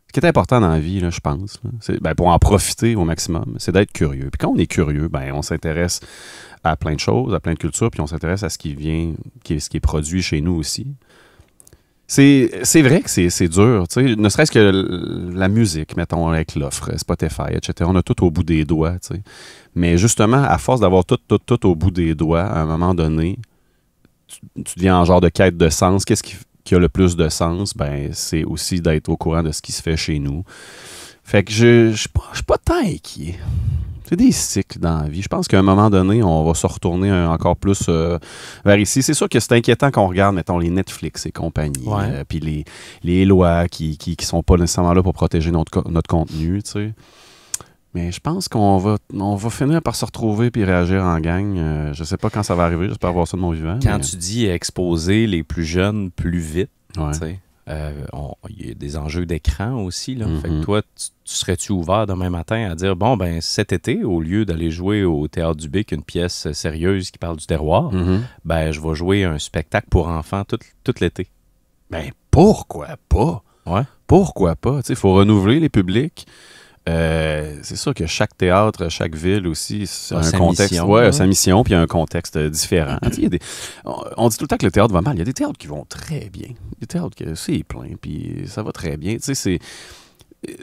Ce qui est important dans la vie, là, je pense, là, pour en profiter au maximum, c'est d'être curieux. Puis quand on est curieux, on s'intéresse à plein de choses, à plein de cultures, puis on s'intéresse à ce qui est produit chez nous aussi. C'est vrai que c'est dur, tu sais, ne serait-ce que la musique, mettons, avec l'offre, Spotify, etc. On a tout au bout des doigts, tu sais. Mais justement, à force d'avoir tout au bout des doigts, à un moment donné, tu deviens en genre de quête de sens. Qu'est-ce qui a le plus de sens? C'est aussi d'être au courant de ce qui se fait chez nous. Fait que je suis pas tant inquiet. C'est des cycles dans la vie. Je pense qu'à un moment donné, on va se retourner encore plus vers ici. C'est sûr que c'est inquiétant qu'on regarde, mettons, les Netflix et compagnie, puis les lois qui sont pas nécessairement là pour protéger notre contenu, tu sais. Mais je pense qu'on va finir par se retrouver puis réagir en gang. Je sais pas quand ça va arriver. J'espère voir ça de mon vivant. Quand tu dis exposer les plus jeunes plus vite, tu sais, il y a des enjeux d'écran aussi. Là. Fait que toi, tu serais-tu ouvert demain matin à dire, cet été, au lieu d'aller jouer au Théâtre du Bic une pièce sérieuse qui parle du terroir, je vais jouer un spectacle pour enfants tout l'été. Pourquoi pas? Ouais. Pourquoi pas? Il faut renouveler les publics. C'est sûr que chaque théâtre, chaque ville aussi, c'est un contexte. Sa mission, puis il y a un contexte différent. On dit tout le temps que le théâtre va mal. Il y a des théâtres qui vont très bien. Des théâtres que c'est plein, puis ça va très bien.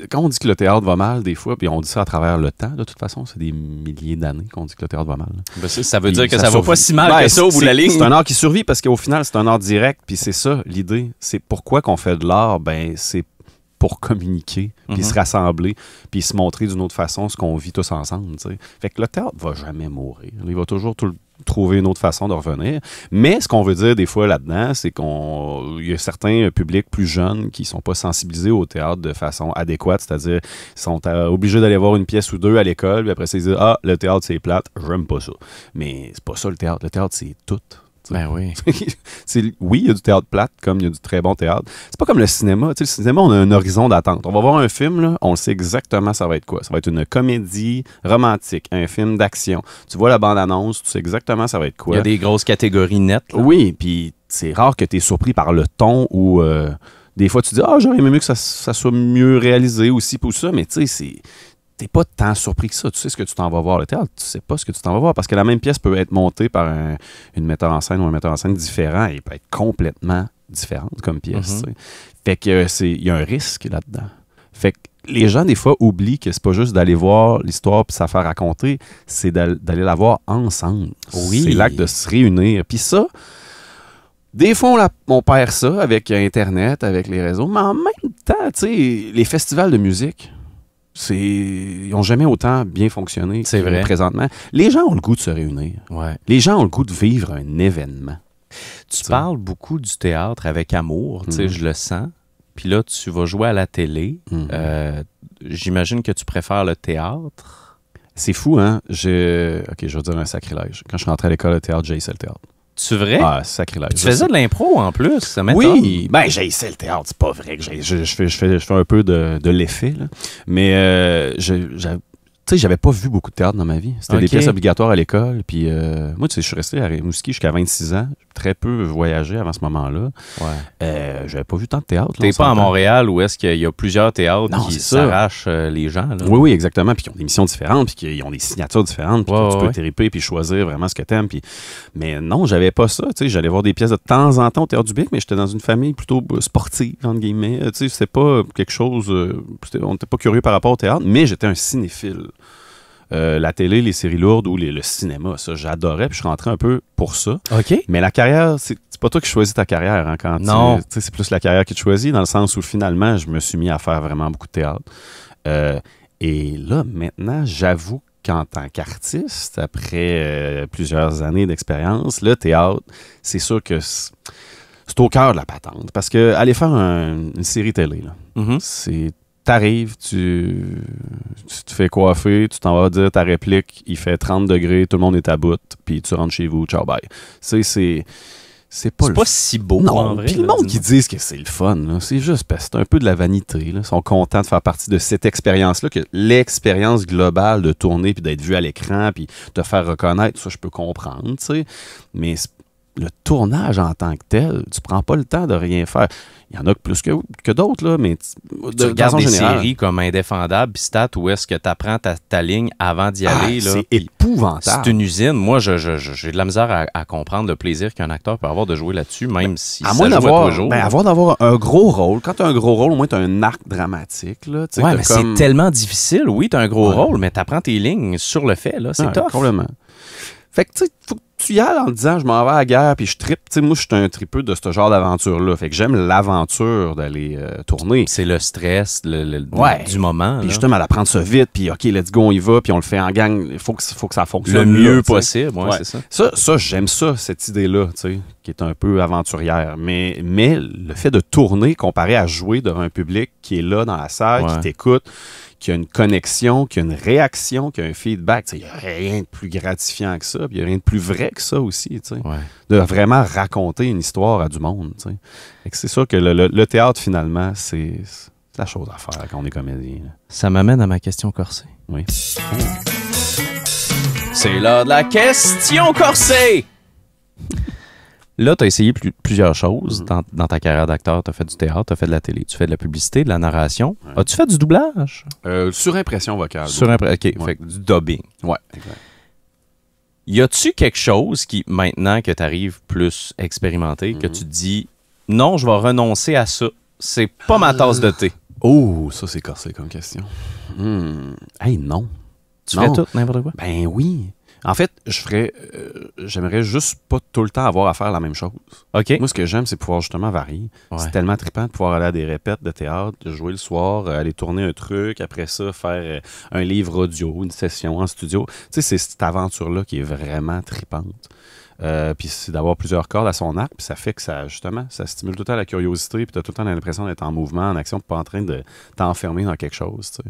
quand on dit que le théâtre va mal, des fois, puis on dit ça à travers le temps, de toute façon, c'est des milliers d'années qu'on dit que le théâtre va mal. Ben ça veut dire Puis que ça va pas si mal Ben, que ça au bout de la ligne. C'est un art qui survit parce qu'au final, c'est un art direct, puis c'est ça l'idée. C'est pourquoi qu'on fait de l'art, ben c'est pour communiquer, puis se rassembler, puis se montrer d'une autre façon ce qu'on vit tous ensemble. T'sais. Fait que le théâtre va jamais mourir. Il va toujours trouver une autre façon de revenir. Mais ce qu'on veut dire des fois là-dedans, c'est qu'il y a certains publics plus jeunes qui sont pas sensibilisés au théâtre de façon adéquate, c'est-à-dire ils sont obligés d'aller voir une pièce ou deux à l'école, puis après ça, ils disent « Ah, le théâtre, c'est plate, j'aime pas ça. » Mais c'est pas ça le théâtre. Le théâtre, c'est tout. Ben oui. Oui, il y a du théâtre plate, comme il y a du très bon théâtre. C'est pas comme le cinéma. Tu sais, le cinéma, on a un horizon d'attente. On va voir un film, là, on sait exactement ça va être quoi. Ça va être une comédie romantique, un film d'action. Tu vois la bande-annonce, tu sais exactement ça va être quoi. Il y a des grosses catégories nettes. Là. Oui, puis c'est rare que tu es surpris par le ton ou des fois tu dis « Ah, j'aurais aimé mieux que ça soit mieux réalisé aussi pour ça », mais tu sais, t'es pas tant surpris que ça. Tu sais ce que tu t'en vas voir. Le théâtre, tu sais pas ce que tu t'en vas voir parce que la même pièce peut être montée par une metteur en scène ou un metteur en scène différent et il peut être complètement différente comme pièce. Tu sais. Fait que il y a un risque là-dedans. Fait que les gens, des fois, oublient que c'est pas juste d'aller voir l'histoire puis ça faire raconter, c'est d'aller la voir ensemble. Oui. C'est l'acte de se réunir. Puis ça, des fois, on perd ça avec Internet, avec les réseaux, mais en même temps, tu sais, les festivals de musique, ils n'ont jamais autant bien fonctionné c'est vrai. Présentement. Les gens ont le goût de se réunir. Ouais. Les gens ont le goût de vivre un événement. Tu parles beaucoup du théâtre avec amour, tu sais, je le sens. Puis là, tu vas jouer à la télé. J'imagine que tu préfères le théâtre. C'est fou, hein? OK, je vais dire un sacrilège. Quand je suis rentré à l'école de théâtre, j'ai essayé le théâtre. C'est vrai? Ah, sacrilège. Tu faisais de l'impro en plus, ça m'étonne. Oui, ben j'ai essayé le théâtre, c'est pas vrai que je fais un peu de l'effet, là. Mais tu sais, j'avais pas vu beaucoup de théâtre dans ma vie. C'était des pièces obligatoires à l'école. Puis moi, tu sais, je suis resté à Rimouski jusqu'à 26 ans. J'ai très peu voyagé avant ce moment-là. Ouais. J'avais pas vu tant de théâtre. T'es pas à Montréal où est-ce qu'il y a plusieurs théâtres qui s'arrachent les gens. Là. Oui, exactement. Puis qui ont des missions différentes, puis qui ont des signatures différentes. Puis tu peux triper puis choisir vraiment ce que t'aimes. Puis... Mais non, j'avais pas ça. Tu sais, j'allais voir des pièces de temps en temps au Théâtre du Bic, mais j'étais dans une famille plutôt sportive, entre guillemets. Tu sais, c'était pas quelque chose... on n'était pas curieux par rapport au théâtre, mais j'étais un cinéphile. La télé, les séries lourdes ou le cinéma, ça, j'adorais, puis je suis rentré un peu pour ça. OK. Mais la carrière, c'est pas toi qui choisis ta carrière, hein, quand non. C'est plus la carrière qui te choisit, dans le sens où finalement, je me suis mis à faire vraiment beaucoup de théâtre. Et là, maintenant, j'avoue qu'en tant qu'artiste, après plusieurs années d'expérience, le théâtre, c'est sûr que c'est au cœur de la patente. Parce que aller faire une série télé, là, c'est... T'arrives, tu te fais coiffer, tu t'en vas dire ta réplique, il fait 30 degrés, tout le monde est à bout, puis tu rentres chez vous, ciao, bye. C'est pas si beau, non, en vrai. Puis le monde qui disent que c'est le fun, là, c'est juste parce que c'est un peu de la vanité. Là. Ils sont contents de faire partie de cette expérience-là, que l'expérience globale de tourner, puis d'être vu à l'écran, puis te faire reconnaître, ça, je peux comprendre, tu sais. Mais le tournage en tant que tel, tu prends pas le temps de rien faire. Il y en a plus que d'autres, là, mais tu regardes des séries comme Indéfendable, puis Stat, où est-ce que tu apprends ta ligne avant d'y aller. Là, c'est épouvantable. C'est une usine. Moi, j'ai de la misère à comprendre le plaisir qu'un acteur peut avoir de jouer là-dessus, même si ça joue à tous les jours. Avant d'avoir un gros rôle, quand tu as un gros rôle, au moins tu as un arc dramatique. Là, ouais, mais c'est tellement difficile. Oui, tu as un gros rôle, mais tu apprends tes lignes sur le fait. Là, c'est tough. Complètement. Fait que, tu sais, faut que tu y ailles en te disant, je m'en vais à la guerre, puis je trippe. Tu sais, moi, je suis un tripeux de ce genre d'aventure-là. Fait que j'aime l'aventure d'aller tourner. C'est le stress du moment. Puis justement, d'apprendre ça vite, puis OK, let's go, on y va, puis on le fait en gang. Il faut que ça fonctionne. Le mieux possible, c'est ça. Ça, j'aime ça, cette idée-là, tu sais, qui est un peu aventurière. Mais le fait de tourner comparé à jouer devant un public qui est là dans la salle, qui t'écoute, qui a une connexion, qui a une réaction, qui a un feedback. Il n'y a rien de plus gratifiant que ça, puis il n'y a rien de plus vrai que ça aussi, de vraiment raconter une histoire à du monde. C'est sûr que le théâtre, finalement, c'est la chose à faire quand on est comédien. Là. Ça m'amène à ma question corsée. Oui. C'est l'heure de la question corsée! Là, tu as essayé plusieurs choses dans ta carrière d'acteur. Tu as fait du théâtre, tu as fait de la télé, tu fais de la publicité, de la narration. Ouais. As-tu fait du doublage? Surimpression vocale. OK, fait du dubbing. Ouais, exact. Y a-tu quelque chose qui, maintenant que tu arrives plus expérimenté, que tu te dis, non, je vais renoncer à ça. C'est pas ma tasse de thé. Oh, ça, c'est corsé comme question. Hey, non. Tu Non. fais tout, n'importe quoi? Ben oui. En fait, j'aimerais juste pas tout le temps avoir à faire la même chose. OK. Moi, ce que j'aime, c'est pouvoir justement varier. Ouais. C'est tellement trippant de pouvoir aller à des répètes de théâtre, de jouer le soir, aller tourner un truc, après ça, faire un livre audio, une session en studio. Tu sais, c'est cette aventure-là qui est vraiment trippante. Puis c'est d'avoir plusieurs cordes à son arc, puis ça fait que ça, justement, ça stimule tout le temps la curiosité, puis tu as tout le temps l'impression d'être en mouvement, en action, puis pas en train de t'enfermer dans quelque chose, tu sais.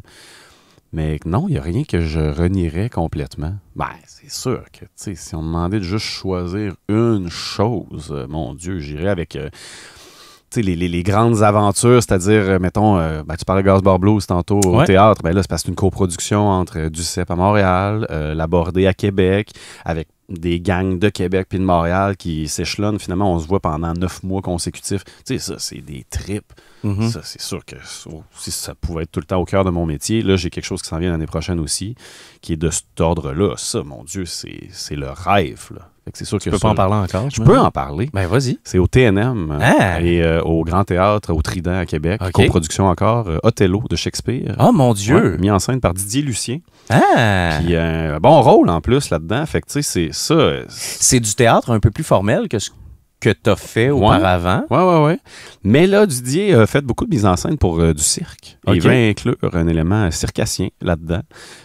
Mais non, il n'y a rien que je renierais complètement. Ben, c'est sûr que, tu sais, si on me demandait de juste choisir une chose, mon Dieu, j'irais avec, tu sais, les grandes aventures, c'est-à-dire, mettons, ben, tu parlais de Gazbar Blues tantôt au Ouais. théâtre, ben là, c'est parce que c'est une coproduction entre Ducep à Montréal, La Bordée à Québec, avec des gangs de Québec puis de Montréal qui s'échelonnent. Finalement, on se voit pendant 9 mois consécutifs. Tu sais, ça, c'est des trips. Mhm. Ça, c'est sûr que si ça pouvait être tout le temps au cœur de mon métier, là, j'ai quelque chose qui s'en vient l'année prochaine aussi, qui est de cet ordre-là. Ça, mon Dieu, c'est le rêve, là. Fait que c'est sûr Tu que peux pas ça, en parler encore? je peux en parler. Ben, vas-y. C'est au TNM Ah! et au Grand Théâtre, au Trident à Québec. OK. Coproduction encore, Othello de Shakespeare. Oh, mon Dieu! Ouais, mis en scène par Didier Lucien. Ah! Puis un bon rôle en plus là-dedans. Fait que tu sais, c'est ça. C'est du théâtre un peu plus formel que ce que tu as fait auparavant. Ouais. Mais là, Didier a fait beaucoup de mise en scène pour du cirque. OK. Il veut inclure un élément circassien là-dedans,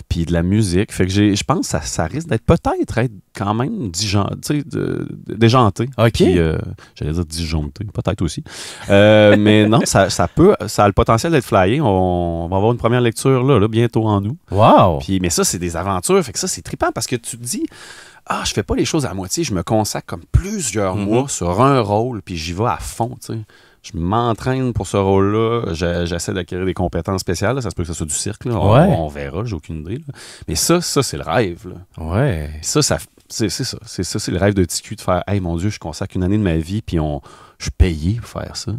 puis de la musique. Fait que je pense que ça risque d'être peut-être être quand même déjanté. OK. Puis, j'allais dire disjoncté, peut-être aussi. Mais non, ça a le potentiel d'être flyé. On va avoir une première lecture là, bientôt en août. Wow! Puis, mais ça, c'est des aventures. Fait que ça, c'est trippant parce que tu te dis, je fais pas les choses à moitié. Je me consacre comme plusieurs mois sur un rôle, puis j'y vais à fond, tu sais. Je m'entraîne pour ce rôle-là. J'essaie d'acquérir des compétences spéciales. Là. Ça se peut que ce soit du cirque. Là. Ouais. On verra, j'ai aucune idée. Là. Mais ça, c'est le rêve. Là. Ouais. Ça c'est ça. C'est le rêve de TQ de faire « Hey, mon Dieu, je consacre une année de ma vie, puis je suis payé pour faire ça. »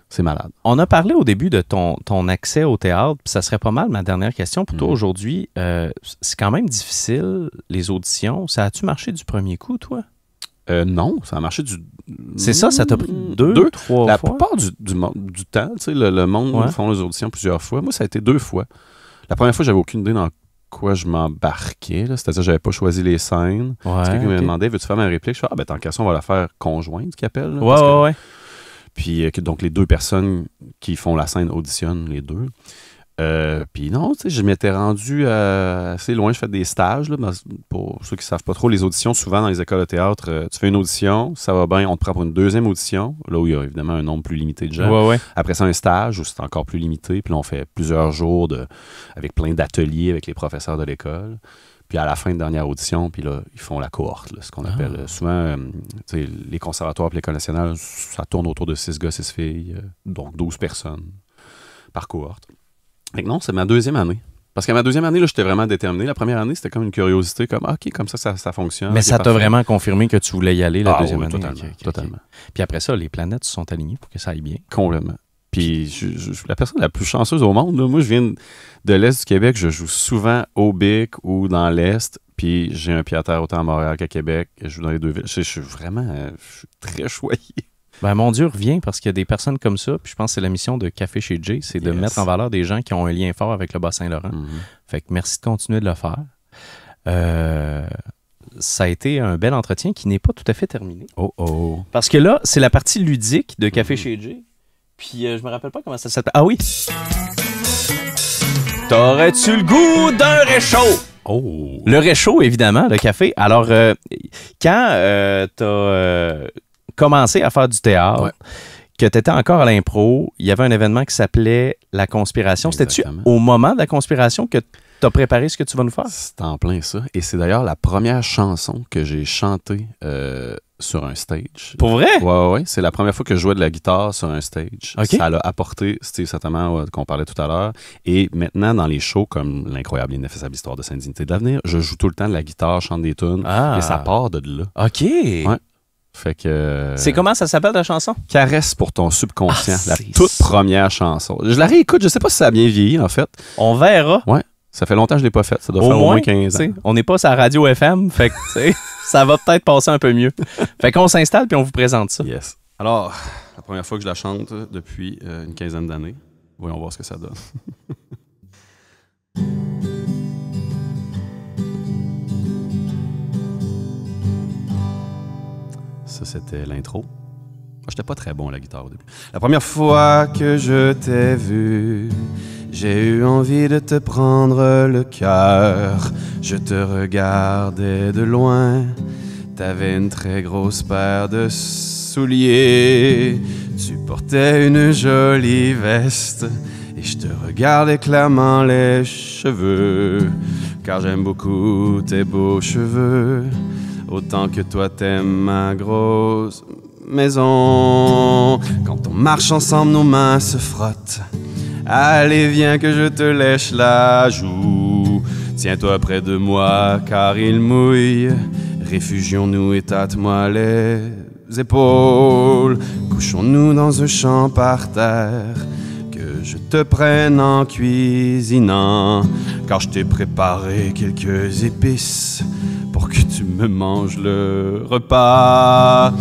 C'est malade. On a parlé au début de ton accès au théâtre, puis ça serait pas mal ma dernière question pour toi aujourd'hui. C'est quand même difficile, les auditions. Ça a-tu marché du premier coup, toi? Non, ça a marché du... C'est ça t'a pris deux, trois La fois? plupart du temps, tu sais, le monde font les auditions plusieurs fois. Moi, ça a été 2 fois. La première fois, j'avais aucune idée dans quoi je m'embarquais. Là. C'est-à-dire, j'avais pas choisi les scènes. Ouais, Quelqu'un me ok. demandait, veux-tu faire ma réplique? Je fais, tant qu'à ça, on va la faire conjointe, ce qu'ils appellent. Là, parce que- Ouais. Puis, donc, les 2 personnes qui font la scène auditionnent les 2. Puis non, tu sais, je m'étais rendu assez loin. Je fais des stages. Là, pour ceux qui ne savent pas trop, les auditions, souvent dans les écoles de théâtre, tu fais une audition, ça va bien, on te prend pour une deuxième audition, là où il y a évidemment un nombre plus limité de gens. Ouais. Après ça, un stage où c'est encore plus limité. Puis là, on fait plusieurs jours avec plein d'ateliers avec les professeurs de l'école. Puis à la fin de dernière audition, puis là, ils font la cohorte, là, ce qu'on appelle souvent, tu sais, les conservatoires et l'École nationale, ça tourne autour de 6 gars, 6 filles, donc 12 personnes par cohorte. Fait que non, c'est ma deuxième année. Parce qu'à ma deuxième année, là, j'étais vraiment déterminé. La première année, c'était comme une curiosité, comme OK, comme ça fonctionne. Mais OK, ça t'a parfait. vraiment confirmé que tu voulais y aller la deuxième oui, année? totalement, Ok. totalement. Puis après ça, les planètes se sont alignées pour que ça aille bien. Complètement. Puis je suis la personne la plus chanceuse au monde. Là. Moi, je viens de l'Est du Québec. Je joue souvent au Bic ou dans l'Est. Puis j'ai un pied à terre autant à Montréal qu'à Québec. Je joue dans les 2 villes. Je suis vraiment très choyé. Ben, mon Dieu, reviens parce qu'il y a des personnes comme ça. Puis je pense que c'est la mission de Café chez Jay, c'est de mettre en valeur des gens qui ont un lien fort avec le Bas-Saint-Laurent. Fait que merci de continuer de le faire. Ça a été un bel entretien qui n'est pas tout à fait terminé. Oh. Parce que là, c'est la partie ludique de Café chez Jay. Puis je me rappelle pas comment ça s'appelle. Ah oui! T'aurais-tu le goût d'un réchaud? Oh! Le réchaud, évidemment, le café. Alors, quand t'as commencé à faire du théâtre, Ouais. que t'étais encore à l'impro, il y avait un événement qui s'appelait La Conspiration. C'était-tu Exactement. au moment de la Conspiration que t'as préparé ce que tu vas nous faire? C'est en plein ça. Et c'est d'ailleurs la première chanson que j'ai chantée sur un stage. Pour vrai? Ouais. C'est la première fois que je jouais de la guitare sur un stage. OK. Ça l'a apporté, Steve certainement, qu'on parlait tout à l'heure. Et maintenant, dans les shows comme L'incroyable et ineffaçable histoire de Sainte-Dignité de l'avenir, je joue tout le temps de la guitare, chante des tunes. Ah. Et ça part de là. OK. Ouais. Fait que... C'est comment ça s'appelle, la chanson? Caresse pour ton subconscient. Ah, la c'est toute ça. première chanson. Je la réécoute, je sais pas si ça a bien vieilli, en fait. On verra. Ouais. Ça fait longtemps que je l'ai pas faite. Ça doit Au faire au moins, moins 15 ans. t'sais, on n'est pas sur la radio FM, fait que t'sais, ça va peut-être passer un peu mieux. Fait qu'on s'installe puis on vous présente ça. Yes. Alors, la première fois que je la chante depuis une quinzaine d'années. Voyons voir ce que ça donne. Ça, c'était l'intro. Moi, j'étais pas très bon à la guitare au début. La première fois que je t'ai vu, j'ai eu envie de te prendre le cœur. Je te regardais de loin. T'avais une très grosse paire de souliers. Tu portais une jolie veste. Et je te regardais clairement les cheveux. Car j'aime beaucoup tes beaux cheveux. Autant que toi t'aimes ma grosse maison. Quand on marche ensemble, nos mains se frottent. Allez, viens que je te lèche la joue. Tiens-toi près de moi, car il mouille. Réfugions-nous et tâte-moi les épaules. Couchons-nous dans un champ par terre. Que je te prenne en cuisinant. Car je t'ai préparé quelques épices pour que tu me manges le repas.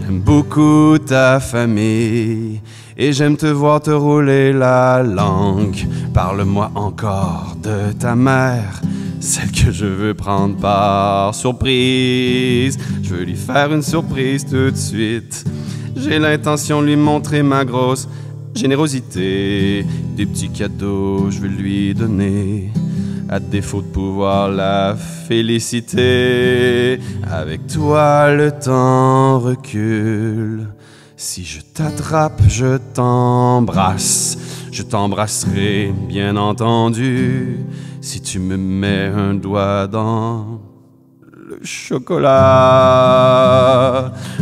J'aime beaucoup ta famille et j'aime te voir te rouler la langue. Parle-moi encore de ta mère, celle que je veux prendre par surprise. Je veux lui faire une surprise tout de suite. J'ai l'intention de lui montrer ma grosse générosité. Des petits cadeaux, je veux lui donner. À défaut de pouvoir la féliciter. Avec toi, le temps recule. Si je t'attrape, je t'embrasse. Je t'embrasserai, bien entendu. Si tu me mets un doigt dans le chocolat.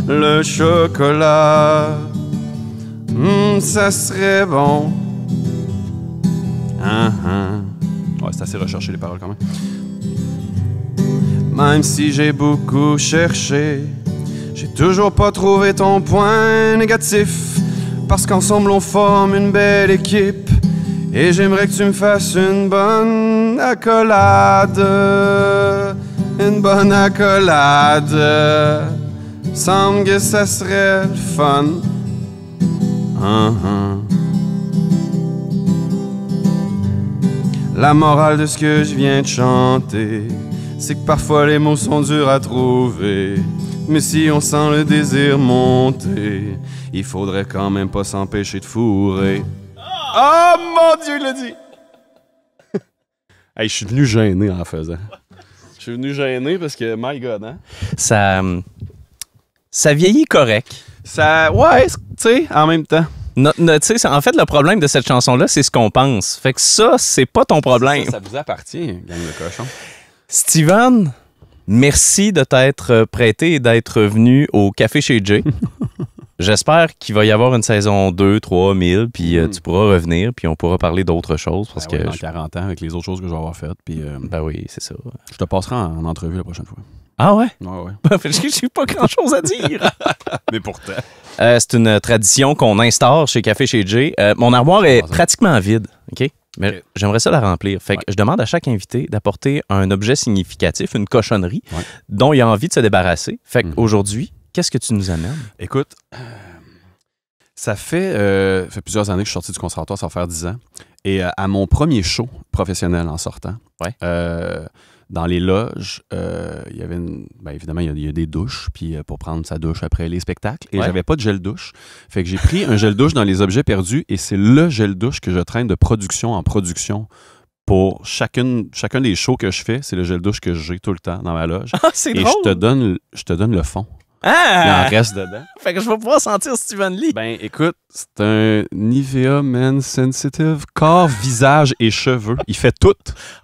Le chocolat, ça serait bon. Ouais, c'est assez recherché les paroles quand même. Même si j'ai beaucoup cherché, j'ai toujours pas trouvé ton point négatif. Parce qu'ensemble on forme une belle équipe. Et j'aimerais que tu me fasses une bonne accolade. Une bonne accolade. Semble que ça serait le fun. La morale de ce que je viens de chanter, c'est que parfois les mots sont durs à trouver. Mais si on sent le désir monter, il faudrait quand même pas s'empêcher de fourrer. Oh mon Dieu, il l'a dit! Hey, je suis venu gêné en faisant. Je suis venu gêné parce que, my God, hein? Ça vieillit correct. Ça, ouais, tu sais, en même temps. En fait, le problème de cette chanson-là, c'est ce qu'on pense. Fait que ça, c'est pas ton problème. Ça vous appartient, gang de cochon. Steven, merci de t'être prêté et d'être venu au Café chez Jay. J'espère qu'il va y avoir une saison 2, 3, 1000, puis tu pourras revenir, puis on pourra parler d'autres choses. Parce que dans 40 ans, avec les autres choses que je vais avoir faites. Puis, ben oui, c'est ça. Je te passerai en entrevue la prochaine fois. Ah ouais? Ouais. J'ai pas grand-chose à dire. Mais pourtant. C'est une tradition qu'on instaure chez Café chez Jay. Mon armoire est pratiquement vide, OK? Mais j'aimerais ça la remplir. Fait que je demande à chaque invité d'apporter un objet significatif, une cochonnerie, dont il a envie de se débarrasser. Fait qu'aujourd'hui, qu'est-ce que tu nous amènes? Écoute, ça fait plusieurs années que je suis sorti du conservatoire, ça va faire 10 ans. Et à mon premier show professionnel en sortant, dans les loges, il y avait évidemment, il y a des douches, puis pour prendre sa douche après les spectacles. Et j'avais pas de gel douche. Fait que j'ai pris un gel douche dans les objets perdus et c'est le gel douche que je traîne de production en production. Pour chacun des shows que je fais, c'est le gel douche que j'ai tout le temps dans ma loge. Ah, c'est drôle! Et je te donne le fond. Ah! Il en reste dedans. Fait que je vais pouvoir sentir Steven Lee. Ben, écoute, c'est un Nivea Men Sensitive corps, visage et cheveux. Il fait tout.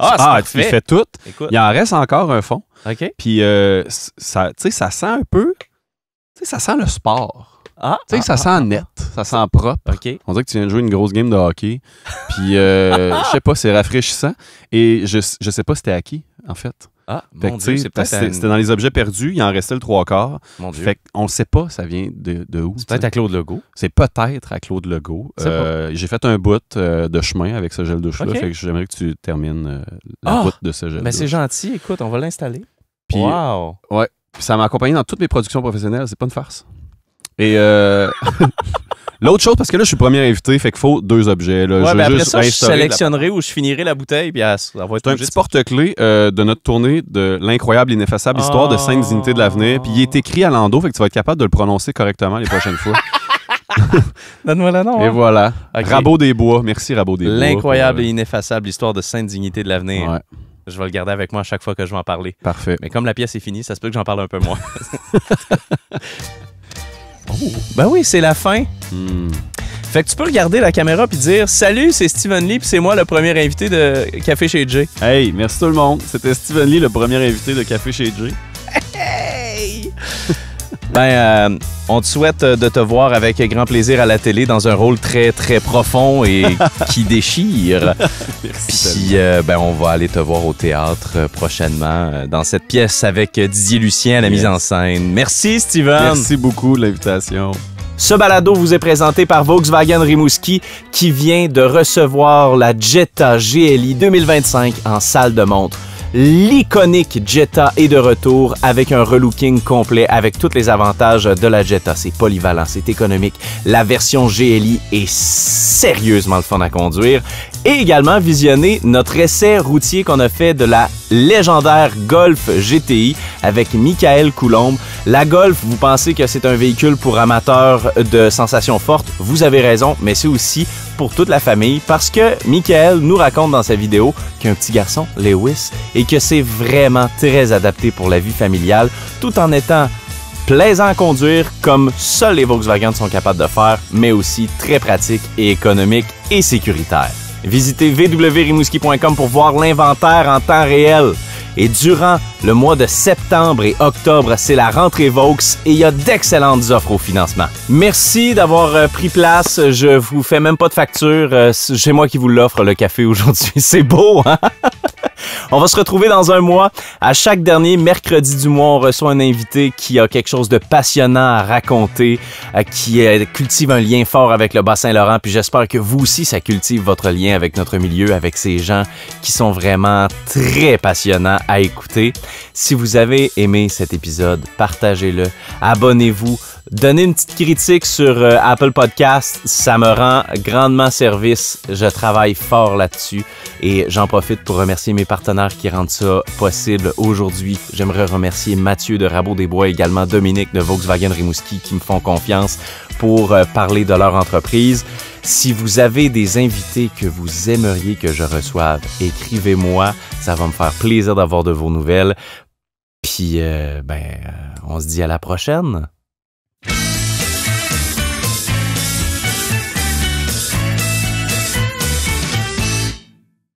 Il fait tout. Écoute. Il en reste encore un fond. OK. Puis, ça sent un peu... Tu sais, ça sent le sport. Ça sent net. Ça sent propre. OK. On dirait que tu viens de jouer une grosse game de hockey. Puis, je sais pas, c'est rafraîchissant. Et je sais pas c'était à qui, en fait. Ah, fait mon que, Dieu, c'est peut-être... C'était dans les objets perdus, il en restait le 3/4. Mon Dieu. Fait qu'on ne sait pas ça vient de où. C'est peut-être à Claude Legault. C'est peut-être à Claude Legault. J'ai fait un bout de chemin avec ce gel douche-là. Okay. Fait que j'aimerais que tu termines la route de ce gel douche. C'est gentil. Écoute, on va l'installer. Puis, wow! Ouais. Puis ça m'a accompagné dans toutes mes productions professionnelles. C'est pas une farce. Et L'autre chose, parce que là, je suis premier invité, fait qu'il faut 2 objets. Là. Ouais, Je veux ben après juste ça, je instaurer sélectionnerai où je finirai la bouteille, puis ça va être C'est un obligé petit porte-clés de notre tournée de l'incroyable, ineffaçable histoire de Sainte Dignité de l'Avenir. Puis il est écrit à l'endos, fait que tu vas être capable de le prononcer correctement les prochaines fois. Donne-moi le nom. Et voilà. Ok. Rabot des Bois. Merci, Rabot des Bois. L'incroyable pour, et ineffaçable histoire de Sainte Dignité de l'Avenir. Ouais, Je vais le garder avec moi à chaque fois que je vais en parler. parfait. Mais comme la pièce est finie, ça se peut que j'en parle un peu moins. Ben oui, c'est la fin. Fait que tu peux regarder la caméra puis dire « Salut, c'est Steven Lee puis c'est moi le premier invité de Café chez Jay. » Hey, merci tout le monde. C'était Steven Lee, le premier invité de Café chez Jay. Hey! On te souhaite de te voir avec grand plaisir à la télé dans un rôle très, très profond et qui déchire. Merci. Puis, on va aller te voir au théâtre prochainement dans cette pièce avec Didier Lucien à la mise en scène. Merci, Steven. Merci beaucoup de l'invitation. Ce balado vous est présenté par Volkswagen Rimouski qui vient de recevoir la Jetta GLI 2025 en salle de montre. L'iconique Jetta est de retour avec un relooking complet avec tous les avantages de la Jetta. C'est polyvalent, c'est économique. La version GLI est sérieusement le fun à conduire. Et également visionner notre essai routier qu'on a fait de la légendaire Golf GTI avec Michael Coulombe. La Golf, vous pensez que c'est un véhicule pour amateurs de sensations fortes? Vous avez raison, mais c'est aussi pour toute la famille parce que Michael nous raconte dans sa vidéo qu'un petit garçon, Lewis, et que c'est vraiment très adapté pour la vie familiale tout en étant plaisant à conduire comme seuls les Volkswagen sont capables de faire, mais aussi très pratique et économique et sécuritaire. Visitez www.rimouski.com pour voir l'inventaire en temps réel. Et durant le mois de septembre et octobre, c'est la rentrée Vaux et il y a d'excellentes offres au financement. Merci d'avoir pris place. Je vous fais même pas de facture. C'est moi qui vous l'offre, le café aujourd'hui. C'est beau, hein? On va se retrouver dans un mois. À chaque dernier mercredi du mois, on reçoit un invité qui a quelque chose de passionnant à raconter, qui cultive un lien fort avec le Bas-Saint-Laurent. Puis j'espère que vous aussi, ça cultive votre lien avec notre milieu, avec ces gens qui sont vraiment très passionnants à écouter. Si vous avez aimé cet épisode, partagez-le, abonnez-vous, donnez une petite critique sur Apple Podcast, ça me rend grandement service. Je travaille fort là-dessus et j'en profite pour remercier mes partenaires qui rendent ça possible aujourd'hui. J'aimerais remercier Mathieu de Rabot des Bois et également Dominique de Volkswagen Rimouski qui me font confiance pour parler de leur entreprise. Si vous avez des invités que vous aimeriez que je reçoive, écrivez-moi. Ça va me faire plaisir d'avoir de vos nouvelles. Puis, on se dit à la prochaine.